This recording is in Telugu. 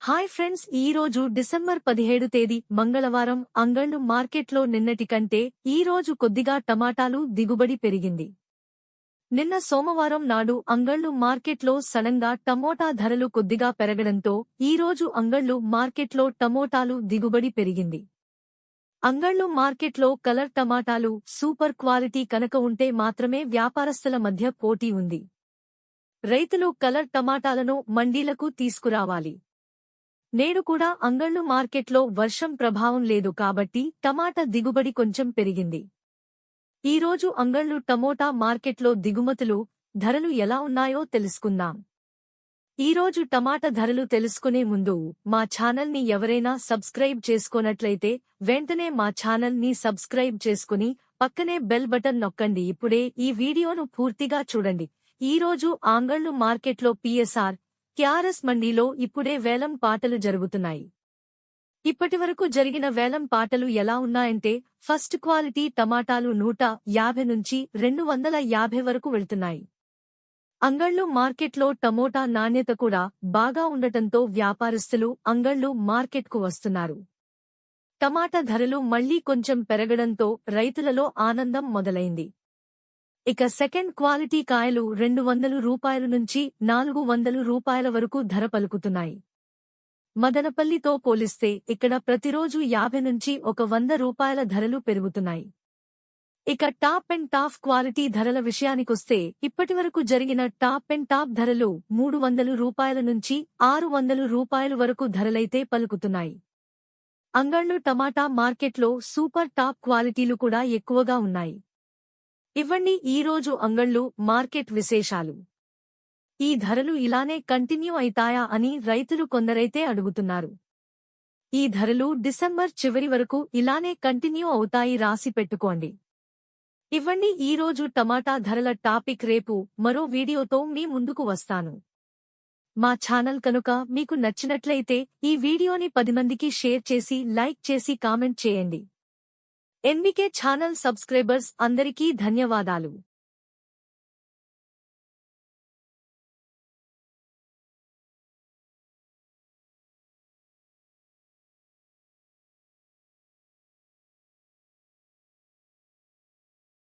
హాయ్ ఫ్రెండ్స్, ఈ రోజు డిసెంబర్ 17 తేదీ మంగళవారం అంగళ్ళు మార్కెట్లో నిన్నటి కంటే ఈ రోజు కొద్దిగా టమాటాలు దిగుబడి పెరిగింది. నిన్న సోమవారం నాడు అంగళ్ళు మార్కెట్లో సడన్గా టమోటా ధరలు కొద్దిగా పెరగడంతో ఈ రోజు అంగళ్ళు మార్కెట్లో టమోటాలు దిగుబడి పెరిగింది. అంగళ్ళు మార్కెట్లో కలర్ టమాటాలు సూపర్ క్వాలిటీ కనుక ఉంటే మాత్రమే వ్యాపారస్తుల మధ్య పోటీ ఉంది. రైతులు కలర్ టమాటాలను మండీలకు తీసుకురావాలి. నేడు కూడా అంగళ్ళు మార్కెట్లో వర్షం ప్రభావం లేదు కాబట్టి టమాటా దిగుబడి కొంచెం పెరిగింది. ఈరోజు అంగళ్ళు టమోటా మార్కెట్లో దిగుమతులు ధరలు ఎలా ఉన్నాయో తెలుసుకుందాం. ఈరోజు టమాటా ధరలు తెలుసుకునే ముందు మా ఛానల్ని ఎవరైనా సబ్స్క్రైబ్ చేసుకోనట్లయితే వెంటనే మా ఛానల్ని సబ్స్క్రైబ్ చేసుకుని పక్కనే బెల్ బటన్ నొక్కండి. ఇప్పుడే ఈ వీడియోను పూర్తిగా చూడండి. ఈరోజు అంగళ్ళు మార్కెట్లో పిఎస్ఆర్ క్యారస్ మండీలో ఇప్పుడే వేలం పాటలు జరుగుతున్నాయి. ఇప్పటివరకు జరిగిన వేలం పాటలు ఎలా ఉన్నాయంటే ఫస్ట్ క్వాలిటీ టమాటాలు 150 నుంచి 250 వరకు వెళ్తున్నాయి. అంగళ్ళు మార్కెట్లో టమోటా నాణ్యత కూడా బాగా ఉండటంతో వ్యాపారస్తులు అంగళ్ళు మార్కెట్కు వస్తున్నారు. టమాటా ధరలు మళ్లీ కొంచెం పెరగడంతో రైతులలో ఆనందం మొదలైంది. ఇక సెకండ్ క్వాలిటీ కాయలు 200 రూపాయల నుంచి 400 రూపాయల వరకు ధర పలుకుతున్నాయి. మదనపల్లితో పోలిస్తే ఇక్కడ ప్రతిరోజు 50 నుంచి 100 రూపాయల ధరలు పెరుగుతున్నాయి. ఇక టాప్ అండ్ టాప్ క్వాలిటీ ధరల విషయానికొస్తే ఇప్పటివరకు జరిగిన టాప్ అండ్ టాప్ ధరలు 300 రూపాయల నుంచి 600 రూపాయల వరకు ధరలైతే పలుకుతున్నాయి. అంగళ్ళు టమాటా మార్కెట్లో సూపర్ టాప్ క్వాలిటీలు కూడా ఎక్కువగా ఉన్నాయి. ఇవ్వండి ఈరోజు అంగళ్ళు మార్కెట్ విశేషాలు. ఈ ధరలు ఇలానే కంటిన్యూ అయితాయా అని రైతులు కొందరైతే అడుగుతున్నారు. ఈ ధరలు డిసెంబర్ చివరి వరకు ఇలానే కంటిన్యూ అవుతాయి, రాసి పెట్టుకోండి. ఇవ్వండి ఈరోజు టమాటా ధరల టాపిక్. రేపు మరో వీడియోతో మీ ముందుకు వస్తాను. మా ఛానల్ కనుక మీకు నచ్చినట్లయితే ఈ వీడియోని 10 మందికి షేర్ చేసి లైక్ చేసి కామెంట్ చేయండి. ఎన్బీకే ఛానల్ సబ్స్క్రైబర్స్ అందరికీ ధన్యవాదాలు.